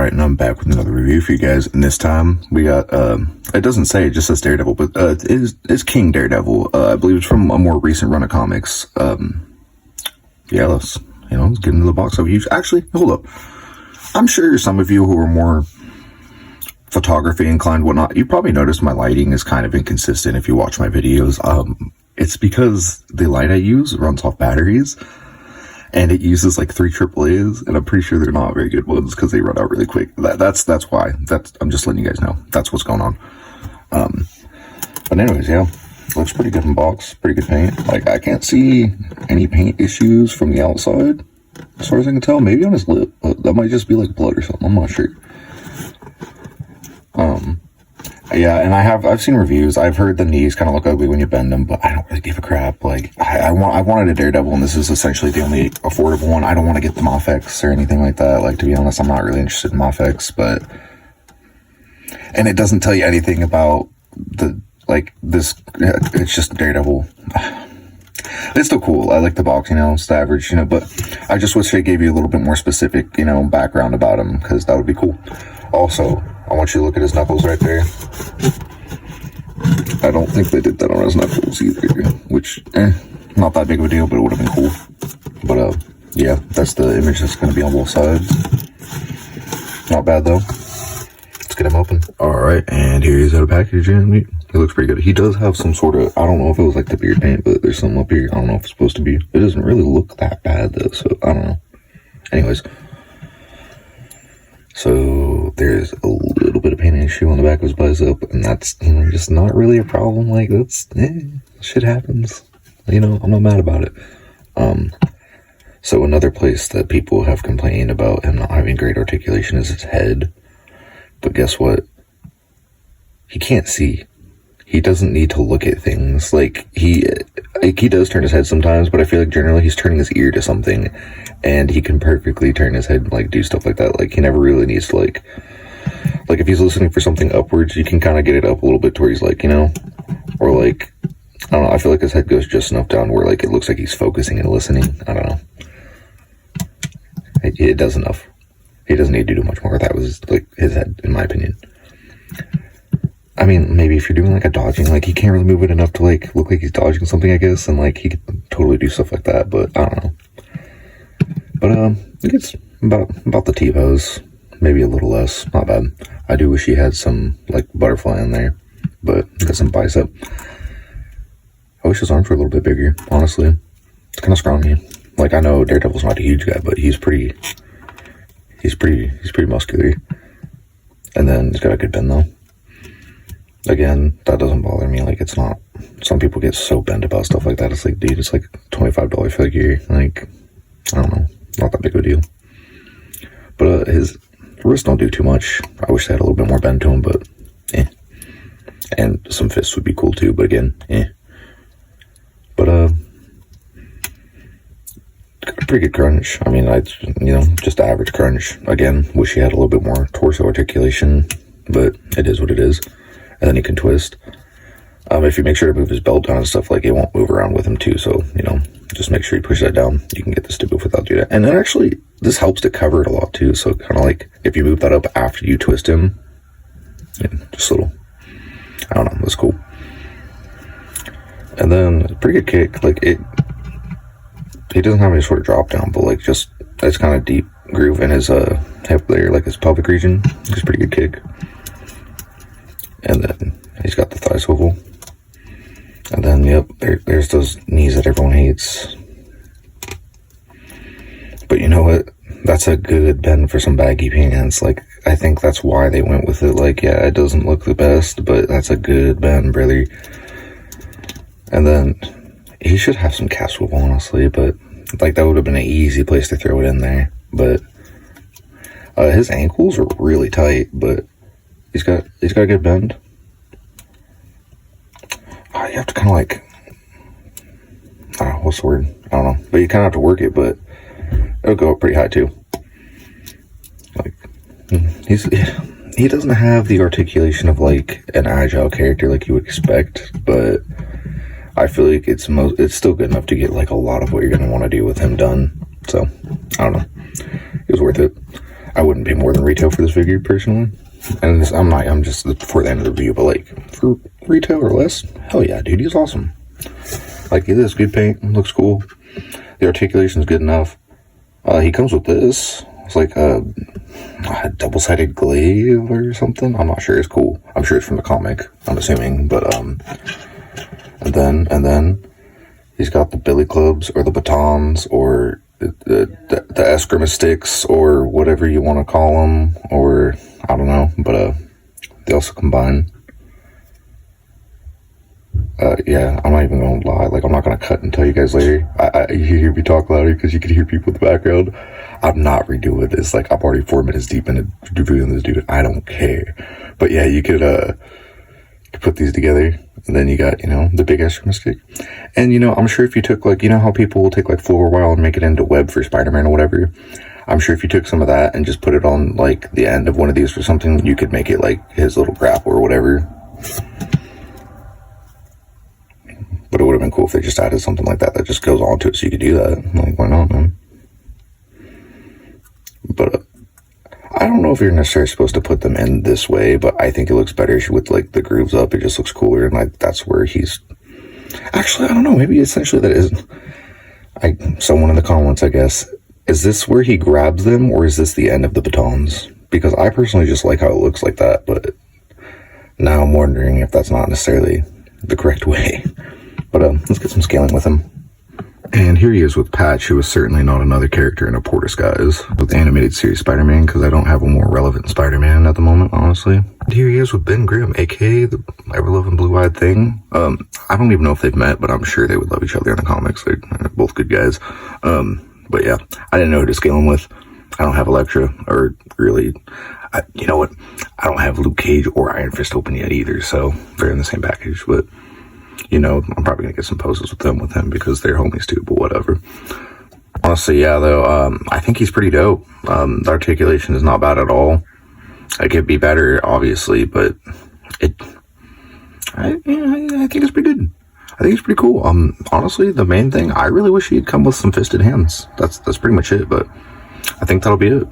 Alright, and I'm back with another review for you guys, and this time we got, it doesn't say, it just says Daredevil, but it's King Daredevil. I believe it's from a more recent run of comics. Yeah, let's get into the box. Actually, hold up. I'm sure some of you who are more photography inclined, whatnot, you probably noticed my lighting is kind of inconsistent if you watch my videos. It's because the light I use runs off batteries. And it uses like 3 AAAs, and I'm pretty sure they're not very good ones because they run out really quick. That's why. I'm just letting you guys know. That's what's going on. But anyways, yeah, looks pretty good in box. Pretty good paint. Like, I can't see any paint issues from the outside, as far as I can tell. Maybe on his lip, but that might just be like blood or something. I'm not sure. Yeah, and I've seen reviews. I've heard the knees kind of look ugly when you bend them, but I don't really give a crap. Like, I wanted a Daredevil, and this is essentially the only affordable one. I don't want to get the Mofex or anything like that. Like, to be honest, I'm not really interested in Mofex, but... And it doesn't tell you anything about this... It's just Daredevil. It's still cool. I like the box, it's the average, but I just wish they gave you a little bit more specific, background about him, because that would be cool. Also, I want you to look at his knuckles right there. I don't think they did that on his knuckles either, which, not that big of a deal, but it would have been cool. But, yeah, that's the image that's going to be on both sides. Not bad, though. Let's get him open. Alright, and here he is out of packaging. He looks pretty good. He does have some sort of, I don't know if it was like the beard paint, but there's something up here. I don't know if it's supposed to be. It doesn't really look that bad, though, so I don't know. Anyways. So, there's a little bit of paint issue on the back of his bicep, and that's, just not really a problem. Like, that's, shit happens. I'm not mad about it. So another place that people have complained about him not having great articulation is his head. But guess what? He can't see. He doesn't need to look at things. He does turn his head sometimes, but I feel like generally he's turning his ear to something, and he can perfectly turn his head and, do stuff like that. He never really needs to, if he's listening for something upwards, you can kind of get it up a little bit to where he's, or, I don't know, I feel like his head goes just enough down where, it looks like he's focusing and listening. I don't know. It does enough. He doesn't need to do much more. That was, his head, in my opinion. I mean, maybe if you're doing, a dodging, he can't really move it enough to, look like he's dodging something, I guess, and, he could totally do stuff like that, but I don't know. But, I think it's about the T-pose, maybe a little less, not bad. I do wish he had some, butterfly in there, but he got some bicep. I wish his arms were a little bit bigger, honestly. It's kind of scrawny. I know Daredevil's not a huge guy, but he's pretty muscular. And then he's got a good bend, though. Again, that doesn't bother me. It's not, some people get so bent about stuff like that. It's dude, it's $25 for the gear. I don't know, not that big of a deal. But his wrists don't do too much. I wish they had a little bit more bend to them, but and some fists would be cool too, but again, But got a pretty good crunch. I mean, just average crunch. Again, wish he had a little bit more torso articulation, but it is what it is. And then he can twist. If you make sure to move his belt down and stuff, it won't move around with him too. So, just make sure you push that down. You can get this to move without doing that. And then actually, this helps to cover it a lot too. So kind of if you move that up after you twist him, just a little, I don't know, that's cool. And then, pretty good kick. He doesn't have any sort of drop down, but it's kind of deep groove in his hip there, his pelvic region. It's a pretty good kick. And then he's got the thigh swivel. And then, yep, there's those knees that everyone hates. But you know what? That's a good bend for some baggy pants. I think that's why they went with it. Yeah, it doesn't look the best, but that's a good bend, brother. And then he should have some calf swivel, honestly, but that would have been an easy place to throw it in there. But his ankles are really tight, but he's got a good bend. You have to kind of I don't know, what's the word? I don't know. But you kind of have to work it, but it'll go up pretty high too. He doesn't have the articulation of an agile character you would expect, but I feel like it's still good enough to get a lot of what you're going to want to do with him done. So, I don't know. It was worth it. I wouldn't pay more than retail for this figure personally. And this, I'm just before the end of the review, but like for retail or less, hell yeah, dude, he's awesome. Like this, good paint, looks cool. The articulation's good enough. He comes with this. It's like a double-sided glaive or something. I'm not sure. It's cool. I'm sure it's from the comic, I'm assuming. But and then he's got the billy clubs or the batons or the eskrima sticks or whatever you want to call them, or I don't know. But they also combine. Yeah, I'm not even gonna lie. Like, I'm not gonna cut and tell you guys later. You hear me talk louder because you can hear people in the background. I'm not redoing this. Like, I'm already 4 minutes deep into reviewing this dude. I don't care. But yeah, you could put these together, and then you got, you know, the big eskrima stick. And, you know, I'm sure if you took, like, you know how people will take, like, floor wire and make it into web for Spider-Man or whatever? I'm sure if you took some of that and just put it on, like, the end of one of these or something, you could make it, like, his little grapple or whatever. But it would have been cool if they just added something like that just goes onto it so you could do that. Like, why not, man? But I don't know if you're necessarily supposed to put them in this way, but I think it looks better with, like, the grooves up. It just looks cooler, and, like, that's where he's... Actually, I don't know. Maybe essentially that is... Someone in the comments, I guess. Is this where he grabs them, or is this the end of the batons? Because I personally just like how it looks like that, but now I'm wondering if that's not necessarily the correct way. But let's get some scaling with him. And here he is with Patch, who is certainly not another character in a poor disguise with animated series Spider-Man, because I don't have a more relevant Spider-Man at the moment, honestly. And here he is with Ben Grimm, aka the ever-loving blue-eyed thing. I don't even know if they've met, but I'm sure they would love each other in the comics. They're both good guys. But yeah, I didn't know who to scale him with. I don't have Elektra, or really... you know what? I don't have Luke Cage or Iron Fist open yet either, so they're in the same package, but... You know, I'm probably going to get some poses with him because they're homies too, but whatever. Honestly, yeah, though, I think he's pretty dope. The articulation is not bad at all. It could be better, obviously, but I think it's pretty good. I think it's pretty cool. Honestly, the main thing, I really wish he'd come with some fisted hands. That's pretty much it, but I think that'll be it.